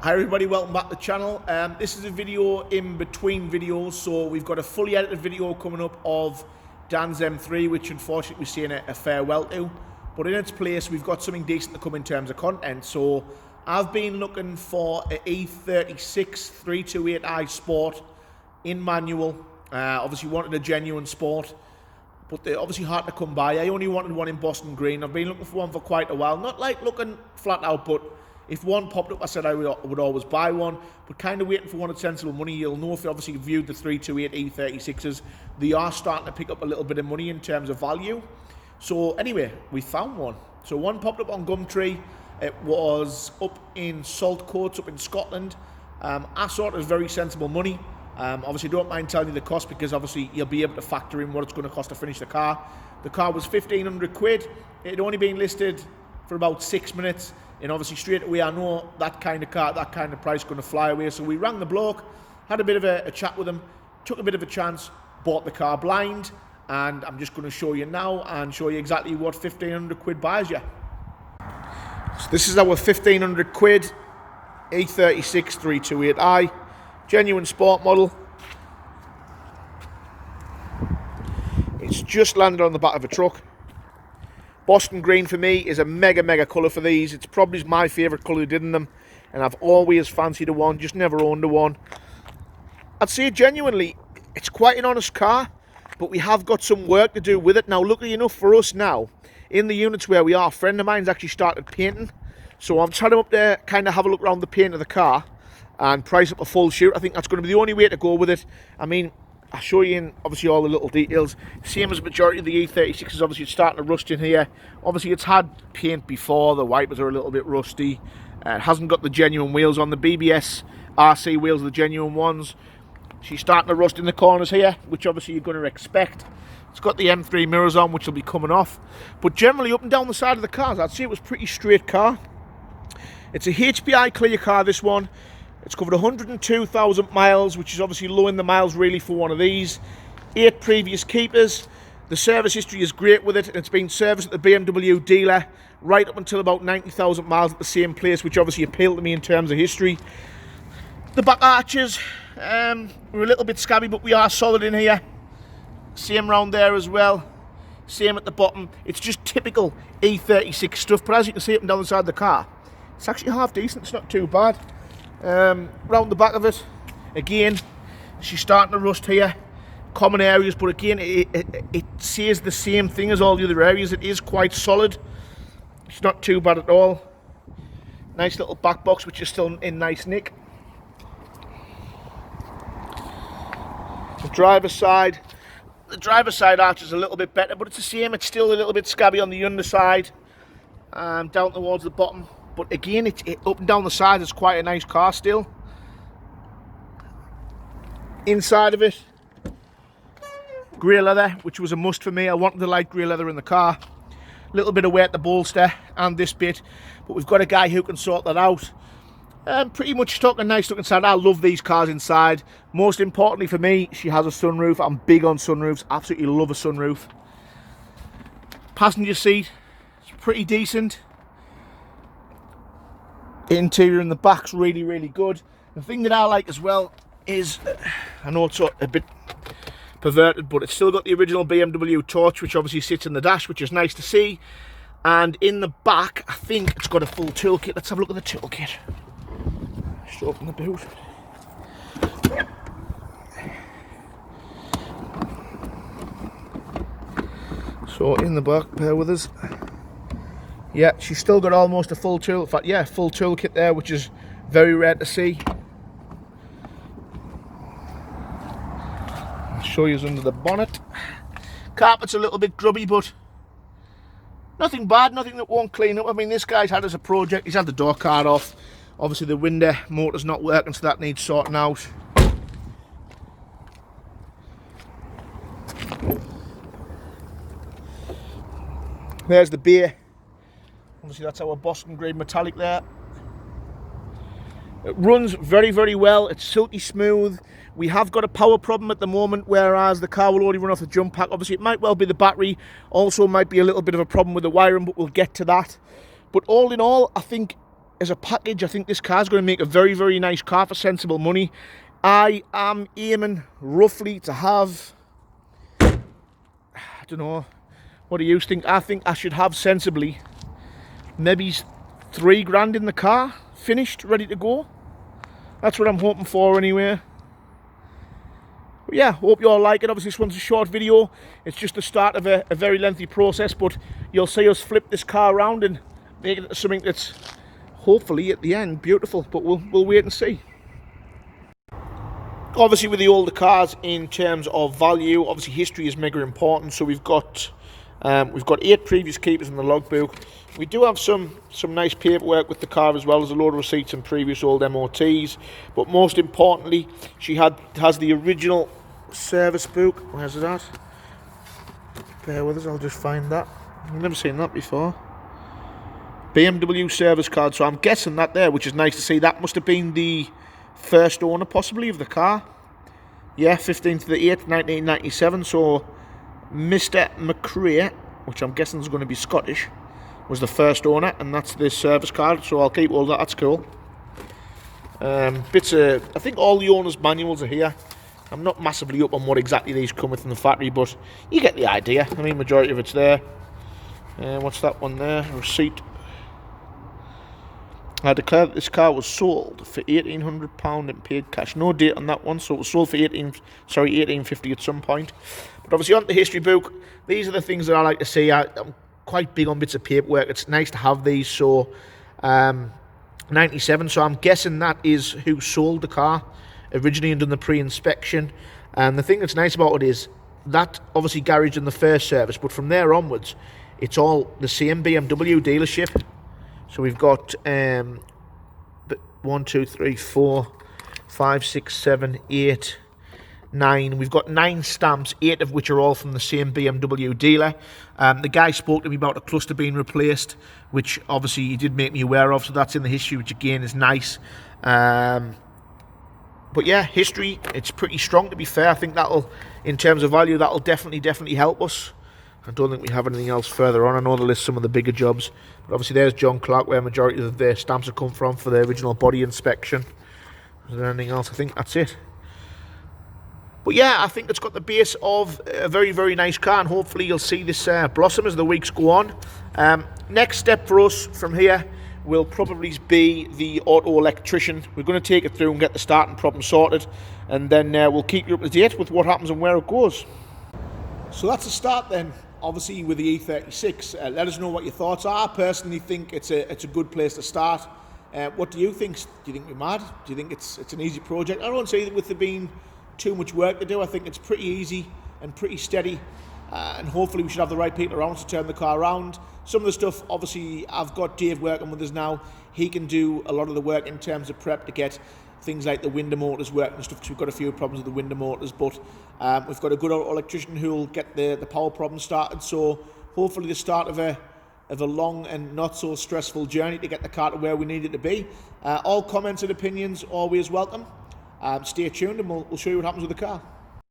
Hi everybody, welcome back to the channel. This is a video in between videos, so we've got a fully edited video coming up of Dan's M3, which unfortunately we're seeing a farewell to. But in its place, we've got something decent to come in terms of content. So I've been looking for an E36 328i Sport in manual. Obviously wanted a genuine Sport, but they're obviously hard to come by. I only wanted one in Boston Green. I've been looking for one for quite a while. Not like looking flat out, but if one popped up, I said I would always buy one, but kind of waiting for one at sensible money. You'll know if you obviously viewed the 328 E36s, they are starting to pick up a little bit of money in terms of value. So anyway, we found one. So one popped up on Gumtree. It was up in Saltcoats, up in Scotland. I saw it as very sensible money. Obviously, don't mind telling you the cost because obviously you'll be able to factor in what it's going to cost to finish the car. The car was 1,500 quid. It had only been listed for about 6 minutes. And obviously straight away I know that kind of car, that kind of price going to fly away. So we rang the bloke, had a bit of a chat with him, took a bit of a chance, bought the car blind, and I'm just going to show you now and show you exactly what 1,500 quid buys you. So this is our 1,500 quid E36 328i, genuine sport model. It's just landed on the back of a truck. Boston Green for me is a mega colour for these. It's probably my favourite colour did in them, and I've always fancied a one, just never owned a one. I'd say genuinely, it's quite an honest car, but we have got some work to do with it. Now, luckily enough for us now, in the units where we are, a friend of mine's actually started painting, so I'm trying to up there, kind of have a look around the paint of the car and price up a full shoot. I think that's going to be the only way to go with it. I mean, I'll show you in obviously all the little details. Same as the majority of the E36s, obviously it's starting to rust in here. Obviously it's had paint before, the wipers are a little bit rusty. It hasn't got the genuine wheels on. The BBS RC wheels are the genuine ones. She's starting to rust in the corners here, which obviously you're going to expect. It's got the M3 mirrors on, which will be coming off. But generally up and down the side of the cars, I'd say it was a pretty straight car. It's a HPI clear car, this one. It's covered 102,000 miles, which is obviously low in the miles really for one of these. 8 previous keepers. The service history is great with it, and it's been serviced at the BMW dealer right up until about 90,000 miles at the same place, which obviously appealed to me in terms of history. The back arches were a little bit scabby, but we are solid in here. Same round there as well. Same at the bottom. It's just typical E36 stuff, but as you can see up and down the side of the car, it's actually half decent. It's not too bad. Round the back of it, again, she's starting to rust here. Common areas, but again, it says the same thing as all the other areas. It is quite solid. It's not too bad at all. Nice little back box, which is still in nice nick. The driver's side arch is a little bit better, but it's the same. It's still a little bit scabby on the underside, down towards the bottom. But again, it up and down the side is quite a nice car still. Inside of it, grey leather, which was a must for me. I wanted the light grey leather in the car. A little bit of wear at the bolster and this bit, but we've got a guy who can sort that out. Pretty much stock and nice looking inside. I love these cars inside. Most importantly for me, she has a sunroof. I'm big on sunroofs. Absolutely love a sunroof. Passenger seat, it's pretty decent. Interior in the back's really good. The thing that I like as well is, I know it's a bit perverted, but it's still got the original BMW torch, which obviously sits in the dash, which is nice to see. And in the back, I think it's got a full toolkit. Let's have a look at the toolkit. Just open the boot. So in the back, bear with us. Yeah, she's still got almost a full tool. In fact, yeah, full toolkit there, which is very rare to see. I'll show you under the bonnet. Carpet's a little bit grubby, but nothing bad, nothing that won't clean up. I mean, this guy's had as a project, he's had the door card off. Obviously the window motor's not working, so that needs sorting out. There's the beer. Obviously that's our Boston Green metallic there. It runs very well. It's silky smooth. We have got a power problem at the moment, whereas the car will only run off the jump pack. Obviously it might well be the battery, also might be a little bit of a problem with the wiring, but we'll get to that. But all in all, I think as a package, I think this car's going to make a very, very nice car for sensible money. I am aiming roughly to have, I don't know, what do you think? I think I should have sensibly maybe 3 grand in the car, finished, ready to go. That's what I'm hoping for anyway. But yeah, hope you all like it. Obviously this one's a short video. It's just the start of a very lengthy process, but you'll see us flip this car around and make it into something that's hopefully at the end beautiful, but we'll wait and see. Obviously with the older cars, in terms of value, obviously history is mega important. So we've got 8 previous keepers in the logbook. We do have some nice paperwork with the car, as well as a load of receipts and previous old MOTs. But most importantly, she has the original service book. Where's it at? Bear with us, I'll just find that. I've never seen that before. BMW service card. So I'm guessing that there, which is nice to see. That must have been the first owner possibly of the car. Yeah, 15th to the 8th, 1997. So Mr. McCrae, which I'm guessing is going to be Scottish, was the first owner, and that's the service card. So I'll keep all that. That's cool. Bits of, I think all the owners' manuals are here. I'm not massively up on what exactly these come with in the factory, but you get the idea. I mean, majority of it's there. What's that one there? Receipt. I declare that this car was sold for £1,800 and paid cash. No date on that one, so it was sold for £1,850 at some point. But obviously on the history book, these are the things that I like to see. I'm quite big on bits of paperwork. It's nice to have these. So 97, so I'm guessing that is who sold the car originally and done the pre-inspection. And the thing that's nice about it is that obviously garage in the first service, but from there onwards, it's all the same BMW dealership. So we've got 1, 2, 3, 4, 5, 6, 7, 8, 9. We've got 9 stamps, 8 of which are all from the same BMW dealer. The guy spoke to me about a cluster being replaced, which obviously he did make me aware of. So that's in the history, which again is nice. But yeah, history, it's pretty strong, to be fair. I think that'll, in terms of value, that'll definitely help us. I don't think we have anything else further on. I know they list some of the bigger jobs, but obviously there's John Clark, where majority of their stamps have come from for the original body inspection. Is there anything else? I think that's it. But yeah, I think it's got the base of a very, very nice car, and hopefully you'll see this blossom as the weeks go on. Next step for us from here will probably be the auto electrician. We're going to take it through and get the starting problem sorted, and then we'll keep you up to date with what happens and where it goes. So that's a start then, obviously, with the E36. Let us know what your thoughts are. I personally think it's a good place to start. What do you think? Do you think we're mad? Do you think it's an easy project? I don't say that with there being too much work to do. I think it's pretty easy and pretty steady, and hopefully we should have the right people around to turn the car around. Some of the stuff, obviously, I've got Dave working with us now. He can do a lot of the work in terms of prep to get things like the window motors working and stuff, because we've got a few problems with the window motors, but we've got a good electrician who will get the power problem started. So hopefully the start of a long and not so stressful journey to get the car to where we need it to be. All comments and opinions always welcome. Stay tuned, and we'll show you what happens with the car.